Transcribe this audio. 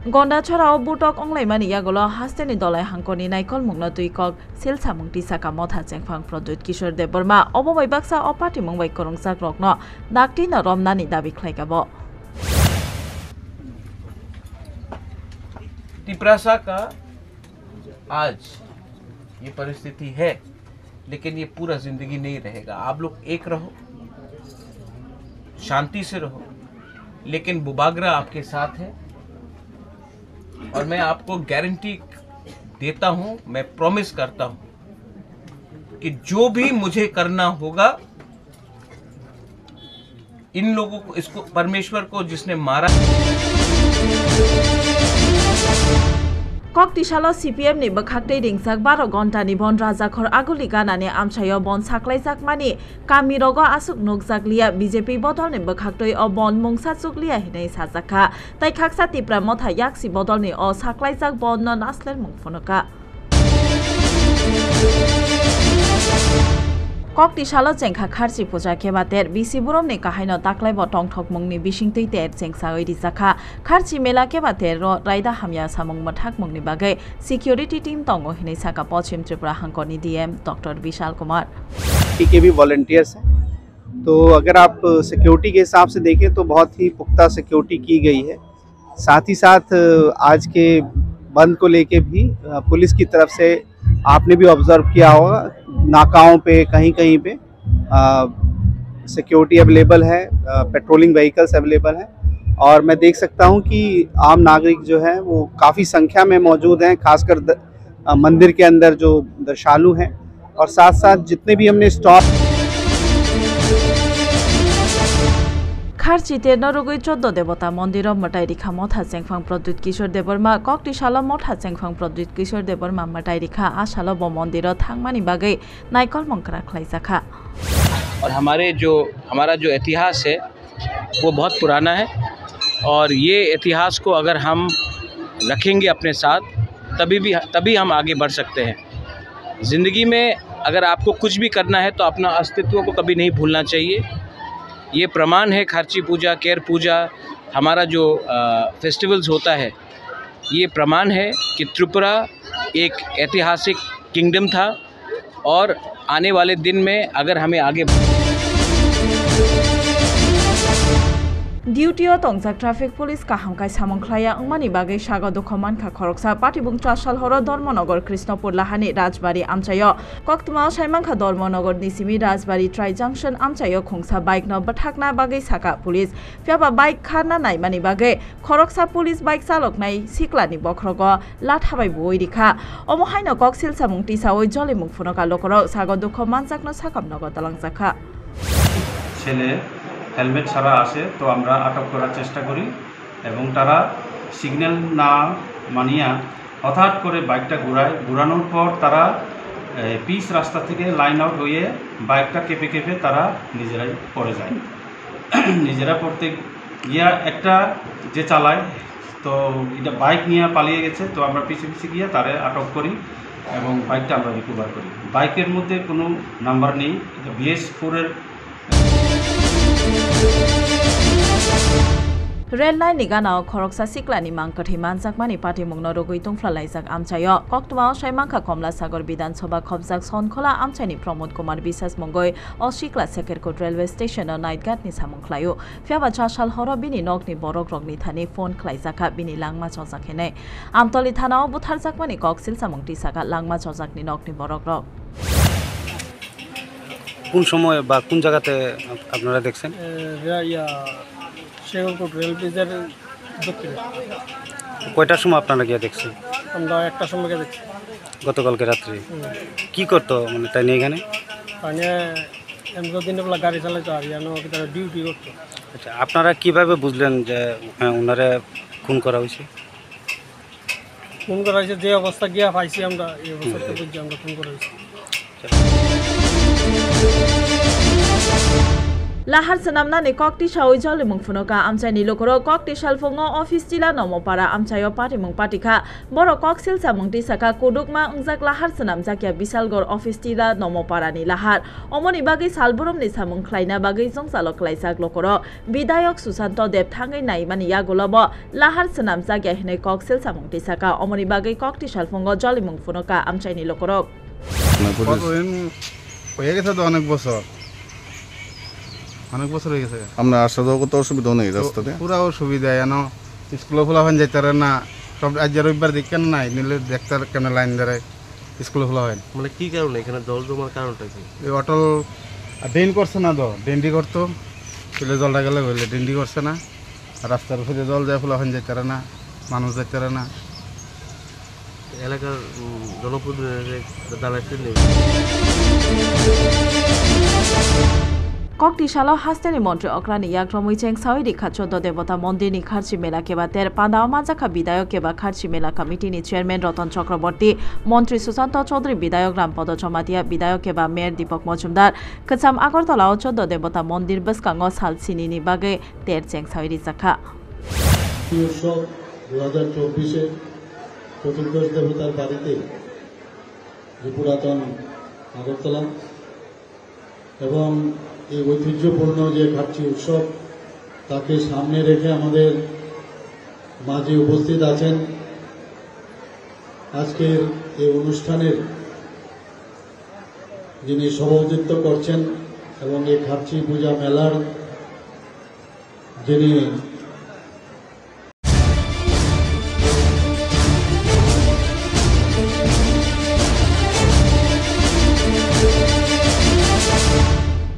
Gonda chora butok onglai mani yagolo hasteni dolai hangkoni naikol mungna tuikok silsa mungti saka motha chengphang Pradut Kishore Deborma obobai baksa opati mungbai korongsak rokno dakti na romnani dabi khlaigabo Tiprasa का आज ये परिस्थिति है, लेकिन ये पूरा जिंदगी नहीं रहेगा। आप लोग एक रहो, शांति से रहो, लेकिन बुबागरा आपके साथ है और मैं आपको गारंटी देता हूं, मैं प्रॉमिस करता हूं कि जो भी मुझे करना होगा, इन लोगों को, इसको परमेश्वर को जिसने मारा Kok tisalo CPM ni bakhaktei ringsak 12 घन्टा ni bon rajakhor aguli ganani amchayo bon saklaijak mani kamirogo asuk nukjak liya BJP bodol ni bakhaktei o bon mungsa chukliya hinai sajaka tai khaksa tipra motha yaksi bodol ni o saklaijak bon no nasler mungfonoka Kok tisalo chengkha kharchi puja kebater bisi burom ni kahaino taklai bo tongthok mungni bisingtei ter chengsa oi rijaka kharchi mela kebater ro raida hamya samung mathak mungni bagai security team tongo hinai saka Paschim Tripura hangkoni DM Dr. Vishal Kumar के भी volunteers हैं। तो अगर आप security के हिसाब से देखें तो बहुत ही पुख्ता सिक्योरिटी की गई है। साथ ही साथ आज के बंद को लेके भी पुलिस की तरफ से आपने भी ऑब्जर्व किया होगा, नाकाओं पे कहीं कहीं पे सिक्योरिटी अवेलेबल है, पेट्रोलिंग व्हीकल्स अवेलेबल हैं और मैं देख सकता हूं कि आम नागरिक जो है वो काफ़ी संख्या में मौजूद हैं, खासकर मंदिर के अंदर जो दर्शालु हैं और साथ साथ जितने भी हमने stop Kharchi terno rugui 14 devota mondiro matai rikha motha chengphang Pradut Kishore Deborma kok tisalo motha chengphang Pradut Kishore Deborma matai rikha asalo bo mondiro thangmani bagai naikol mongkra khlaijaka और हमारा जो इतिहास है वो बहुत पुराना है और ये इतिहास को अगर हम रखेंगे अपने साथ तभी हम आगे बढ़ सकते हैं। ज़िंदगी में अगर आपको कुछ भी करना है तो अपना अस्तित्व को कभी नहीं भूलना चाहिए। ये प्रमाण है खार्ची पूजा, केर पूजा, हमारा जो फेस्टिवल्स होता है, ये प्रमाण है कि त्रिपुरा एक ऐतिहासिक किंगडम था और आने वाले दिन में अगर हमें आगे Duty tongjak traffic police kahamkai samongkhlaya ungmani bagai sago dokhoman kha khoroksa patibung chasal horo Dharmanagar Krishnapur lahani Rajbari amchayo koktuma saimangkha Dharmanagar nisimi Rajbari Tri Junction amchayo khungsa bike no bathakna bagai saka police fyaba bike kharna naimani bagai khoroksa police bike salok nai siklani bokhrogo lathabai boi rikha omo haino kok silsa mungti sawoi jole mungfunoka lokoro sago dokhoman jakno sakamnago talangjaka ছেলে helmet ছাড়া আসে তো আমরা আটক করার চেষ্টা করি এবং তারা সিগন্যাল না মানিয়া হঠাৎ করে বাইকটা ঘোরানোর পর তারা পিচ রাস্তা থেকে লাইন আউট হয়ে বাইকটা কেঁপে কেঁপে তারা নিজেরাই পড়ে যায়। নিজেরা পড়তে গিয়া একটা যে চালায় তো এটা বাইক নিয়ে পালিয়ে গেছে, তো আমরা পিছে পিছে গিয়ে তারে আটক করি এবং বাইকটা আমরা রিকভার করি। বাইকের মধ্যে কোনো নাম্বার নেই, এটা BS4 এর Rail line ni gana khoroksa siklani mangkathi manjakmani pati mungno rogui tungfla laijak amchayo koktuma saimangkha Komla Sagar Bidhan Sabha khobjak sonkhola amchaini Pramod Kumar Biswas mongoi o sikla Sekerkot railway station o night guard ni samongkhlayo fyaba chasal horo bini nokni borok rokni thani phone khlaijaka bini langma chojakhenai Amtoli thanao butharjakmani koksil samongti saka langma chojakni nokni borok rok কোন সময় বা কোন জায়গাতে আপনারা দেখছেন? সেগুনকোট rail ব্রিজের দক্ষিণে। কয়টার সময় আপনারা গিয়ে দেখছেন? আমরা একটা সময় গিয়ে দেখছি গতকালকে রাত্রে। কি করতো মানে তাই নিয়ে এখানে? মানে এমনি দিনে বেলা গাড়ি চালাইতো আর ইয়ানো তারা ডিউটি করতো। আচ্ছা, আপনারা কিভাবে বুঝলেন যে ওনারা খুন করা হয়েছে? খুন করা হয়েছে যে অবস্থা গিয়া পাইছি আমরা, এই অবস্থাতে বুঝছি আমরা খুন করা হয়েছে। lahar sanamnani kokti shawi jolimung funoka amchani lokoro kokti salfongo office tila nomopara amchayo patimung patika boro koksil samungti saka kudukma ungjak lahar sanamjakya bisalgor office tila nomopara ni lahar omoni bagi salburum ni samung khlaina bagi jongsalok klaijak lokoro bidayok susanto dev thangai naimani yagolobo lahar sanamjakya hine koksil samungti saka omoni bagi kokti salfongo jolimung funoka amchani lokoro হয়ে গেছে তো অনেক বছর হয়ে গেছে আমরা আসা যাওয়া করতে অসুবিধা নেই রাস্তাতে পুরো অসুবিধা এন স্কুলে খোলা হয় যাইতে না সব আজ রবিবার দিক কেন নাই নিলে দেখতে কেন লাইন ধরে স্কুলে খোলা হয় মানে কি কারণে এখানে জল জমার কারণটা কি এই অটল ড্রেন করছে না তো ড্রেনটি করতো চলে জলটা গেলে বললে ড্রেনটি করছে না রাস্তার উপরে জল যায় খোলা হয় যাইতে না মানুষ যাইতে না এলাকার জনপ্রতিনিধি দাঁড়াইছেন নেই kokti shalo hasteni mantri okrani yakromui cheng sawiri khachodo devata mondir ni kharchi mela kebater pandao majaka bidayo keba kharchi mela committee ni chairman Ratan Chakraborty mantri Susanto Chaudhary bidayo Rampodo Chamatia bidayo keba mayor Deepak Majumdar kacham Agartala chodo devata mondir baskango salsini ni bage ter cheng sawiri sakha উৎসব 2024 চতুর্দশ দেবতার বাড়িতে যে পুরাতন আগরতলা এবং এই ঐতিহ্যপূর্ণ যে খার্চি উৎসব তাকে সামনে রেখে আমাদের মাঝে উপস্থিত আছেন আজকের এই অনুষ্ঠানের যিনি সভাপতিত্ব করছেন এবং এই খার্চি পূজা মেলার যিনি